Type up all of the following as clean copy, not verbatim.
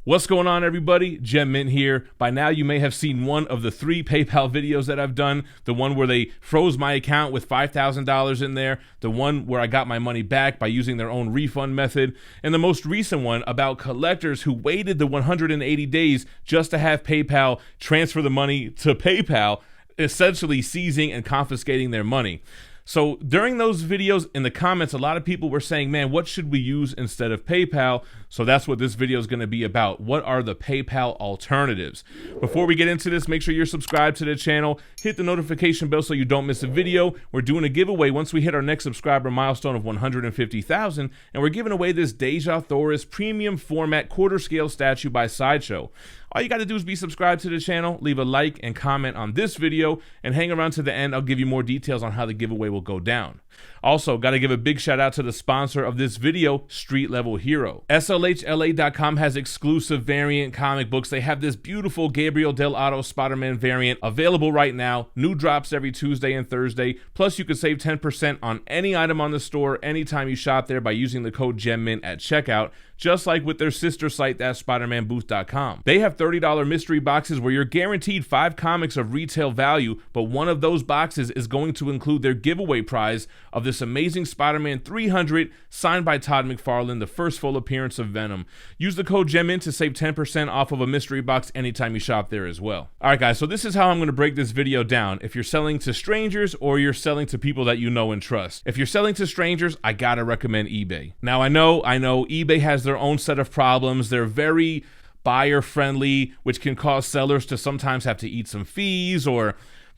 What's going on, everybody? Gem Mint here. By now you may have seen one of the 3 PayPal videos that I've done. The one where they froze my account with $5,000 in there. The one where I got my money back by using their own refund method. And the most recent one about collectors who waited the 180 days just to have PayPal transfer the money to PayPal, essentially seizing and confiscating their money. So during those videos, in the comments, a lot of people were saying, man, what should we use instead of PayPal? So that's what this video is going to be about. What are the PayPal alternatives? Before we get into this, make sure you're subscribed to the channel. Hit the notification bell so you don't miss a video. We're doing a giveaway once we hit our next subscriber milestone of 150,000. And we're giving away this Deja Thoris premium format quarter scale statue by Sideshow. All you got to do is be subscribed to the channel, leave a like and comment on this video, and hang around to the end. I'll give you more details on how the giveaway will go down. Also, got to give a big shout out to the sponsor of this video, Street Level Hero. SLHLA.com has exclusive variant comic books. They have this beautiful Gabriel Del Otto Spider-Man variant available right now. New drops every Tuesday and Thursday. Plus, you can save 10% on any item on the store anytime you shop there by using the code GEMMINT at checkout, just like with their sister site, THATSPIDERMANBOOTH.com. They have $30 mystery boxes where you're guaranteed 5 comics of retail value, but one of those boxes is going to include their giveaway prize of this amazing Spider-Man 300 signed by Todd McFarlane, the first full appearance of Venom. Use the code GEMMINT to save 10% off of a mystery box anytime you shop there as well. All right, guys, so this is how I'm going to break this video down. If you're selling to strangers or you're selling to people that you know and trust. If you're selling to strangers, I gotta recommend eBay. Now, I know eBay has their own set of problems. They're very buyer friendly, which can cause sellers to sometimes have to eat some fees or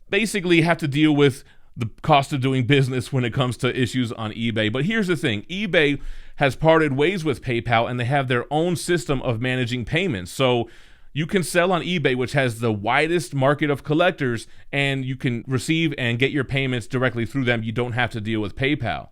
basically have to deal with the cost of doing business when it comes to issues on eBay. But here's the thing, eBay has parted ways with PayPal and they have their own system of managing payments. So you can sell on eBay, which has the widest market of collectors, and you can receive and get your payments directly through them. You don't have to deal with PayPal.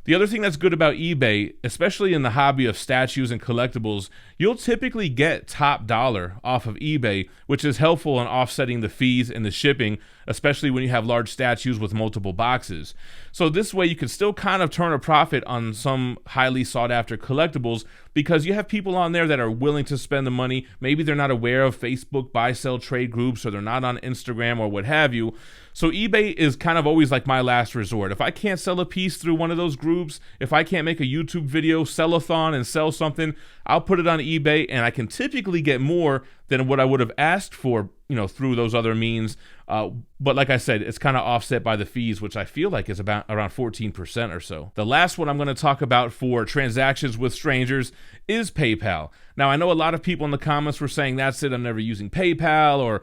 The other thing that's good about eBay, especially in the hobby of statues and collectibles, you'll typically get top dollar off of eBay, which is helpful in offsetting the fees and the shipping, especially when you have large statues with multiple boxes. So this way you can still kind of turn a profit on some highly sought after collectibles because you have people on there that are willing to spend the money. Maybe they're not aware of Facebook buy-sell trade groups or they're not on Instagram or what have you. So eBay is kind of always like my last resort. If I can't sell a piece through one of those groups, if I can't make a YouTube video, sell-a-thon and sell something, I'll put it on eBay and I can typically get more than what I would have asked for, through those other means. But like I said, it's kind of offset by the fees, which I feel like is about around 14% or so. The last one I'm going to talk about for transactions with strangers is PayPal. Now, I know a lot of people in the comments were saying, that's it, I'm never using PayPal, or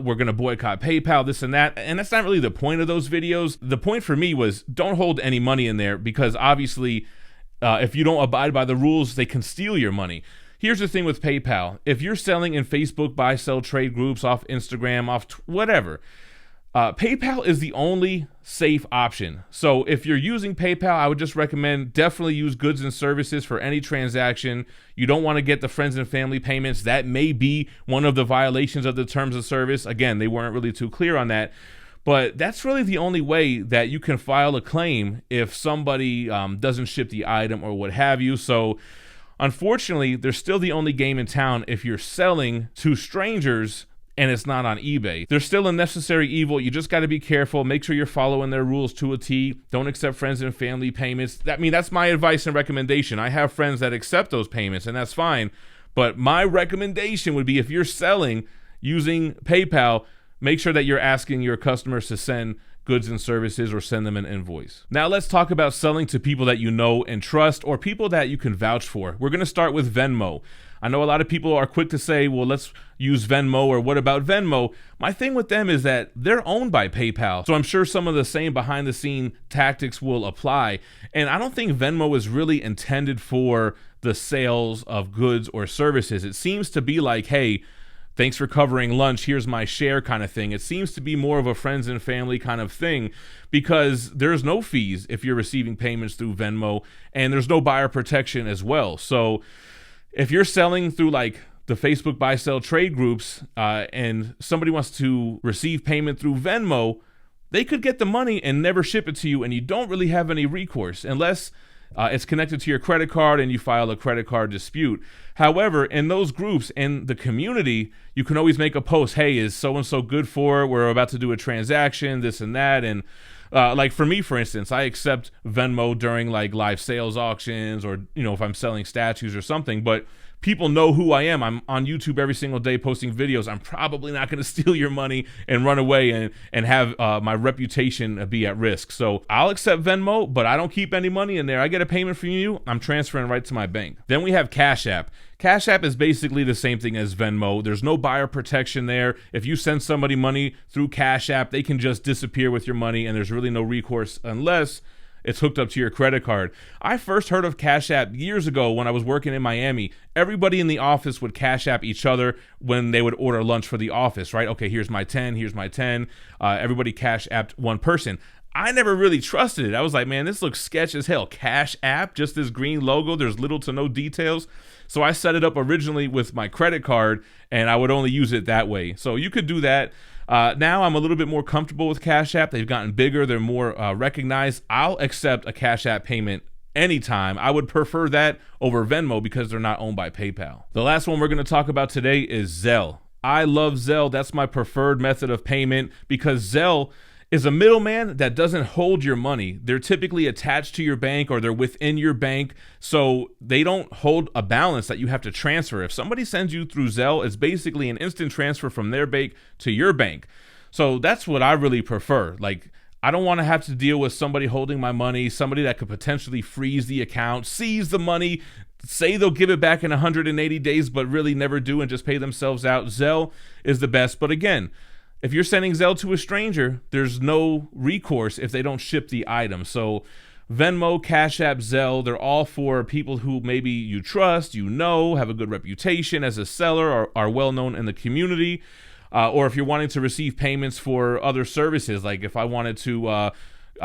we're going to boycott PayPal, this and that. And that's not really the point of those videos. The point for me was don't hold any money in there because obviously if you don't abide by the rules, they can steal your money. Here's the thing with PayPal. If you're selling in Facebook buy-sell trade groups, off Instagram, off whatever, PayPal is the only safe option. So if you're using PayPal, I would just recommend definitely use goods and services for any transaction. You don't want to get the friends and family payments. That may be one of the violations of the terms of service. Again, they weren't really too clear on that. But that's really the only way that you can file a claim if somebody doesn't ship the item or what have you. So unfortunately, they're still the only game in town if you're selling to strangers and it's not on eBay. They're still a necessary evil. You just got to be careful. Make sure you're following their rules to a T. Don't accept friends and family payments. That's my advice and recommendation. I have friends that accept those payments, and that's fine. But my recommendation would be if you're selling using PayPal, make sure that you're asking your customers to send goods and services or send them an invoice. Now let's talk about selling to people that you know and trust or people that you can vouch for. We're going to start with Venmo. I know a lot of people are quick to say, well, let's use Venmo or what about Venmo? My thing with them is that they're owned by PayPal. So I'm sure some of the same behind the scene tactics will apply. And I don't think Venmo is really intended for the sales of goods or services. It seems to be like, hey, thanks for covering lunch, here's my share kind of thing. It seems to be more of a friends and family kind of thing because there's no fees if you're receiving payments through Venmo and there's no buyer protection as well. So if you're selling through like the Facebook buy-sell trade groups and somebody wants to receive payment through Venmo, they could get the money and never ship it to you and you don't really have any recourse unless it's connected to your credit card and you file a credit card dispute. However, in those groups, in the community, you can always make a post, hey, is so-and-so good for it? We're about to do a transaction, this and that. And like for me, for instance, I accept Venmo during like live sales auctions or, if I'm selling statues or something, but people know who I am. I'm on YouTube every single day posting videos. I'm probably not going to steal your money and run away and have my reputation be at risk. So I'll accept Venmo, but I don't keep any money in there. I get a payment from you, I'm transferring right to my bank. Then we have Cash App. Cash App is basically the same thing as Venmo. There's no buyer protection there. If you send somebody money through Cash App, they can just disappear with your money, and there's really no recourse unless it's hooked up to your credit card. I first heard of Cash App years ago when I was working in Miami. Everybody in the office would Cash App each other when they would order lunch for the office, right? Okay, here's my 10, here's my 10. Everybody Cash Apped one person. I never really trusted it. I was like, man, this looks sketch as hell. Cash App, just this green logo. There's little to no details. So I set it up originally with my credit card, and I would only use it that way. So you could do that. Now I'm a little bit more comfortable with Cash App. They've gotten bigger. They're more recognized. I'll accept a Cash App payment anytime. I would prefer that over Venmo because they're not owned by PayPal. The last one we're going to talk about today is Zelle. I love Zelle. That's my preferred method of payment because Zelle is a middleman that doesn't hold your money. They're typically attached to your bank or they're within your bank, so they don't hold a balance that you have to transfer. If somebody sends you through Zelle, it's basically an instant transfer from their bank to your bank. So that's what I really prefer. Like, I don't want to have to deal with somebody holding my money, somebody that could potentially freeze the account, seize the money, say they'll give it back in 180 days, but really never do and just pay themselves out. Zelle is the best. But again, if you're sending Zelle to a stranger, there's no recourse if they don't ship the item. So Venmo, Cash App, Zelle, they're all for people who maybe you trust, have a good reputation as a seller, or are well known in the community. Or if you're wanting to receive payments for other services, like if I wanted to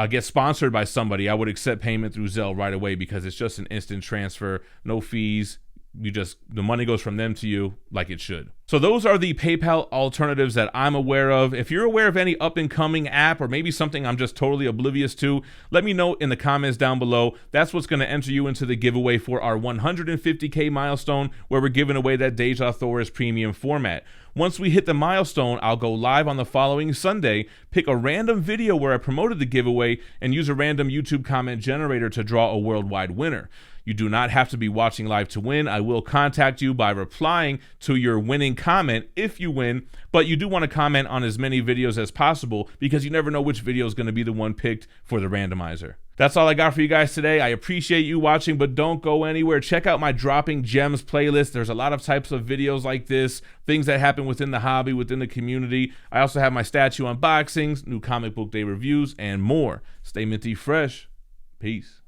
get sponsored by somebody, I would accept payment through Zelle right away because it's just an instant transfer, no fees. The money goes from them to you like it should. So those are the PayPal alternatives that I'm aware of. If you're aware of any up and coming app or maybe something I'm just totally oblivious to, let me know in the comments down below. That's what's going to enter you into the giveaway for our 150K milestone, where we're giving away that Deja Thoris premium format. Once we hit the milestone, I'll go live on the following Sunday, pick a random video where I promoted the giveaway, and use a random YouTube comment generator to draw a worldwide winner. You do not have to be watching live to win. I will contact you by replying to your winning comment if you win, but you do want to comment on as many videos as possible because you never know which video is going to be the one picked for the randomizer. That's all I got for you guys today. I appreciate you watching, but don't go anywhere. Check out my Dropping Gems playlist. There's a lot of types of videos like this, things that happen within the hobby, within the community. I also have my statue unboxings, new comic book day reviews, and more. Stay minty fresh. Peace.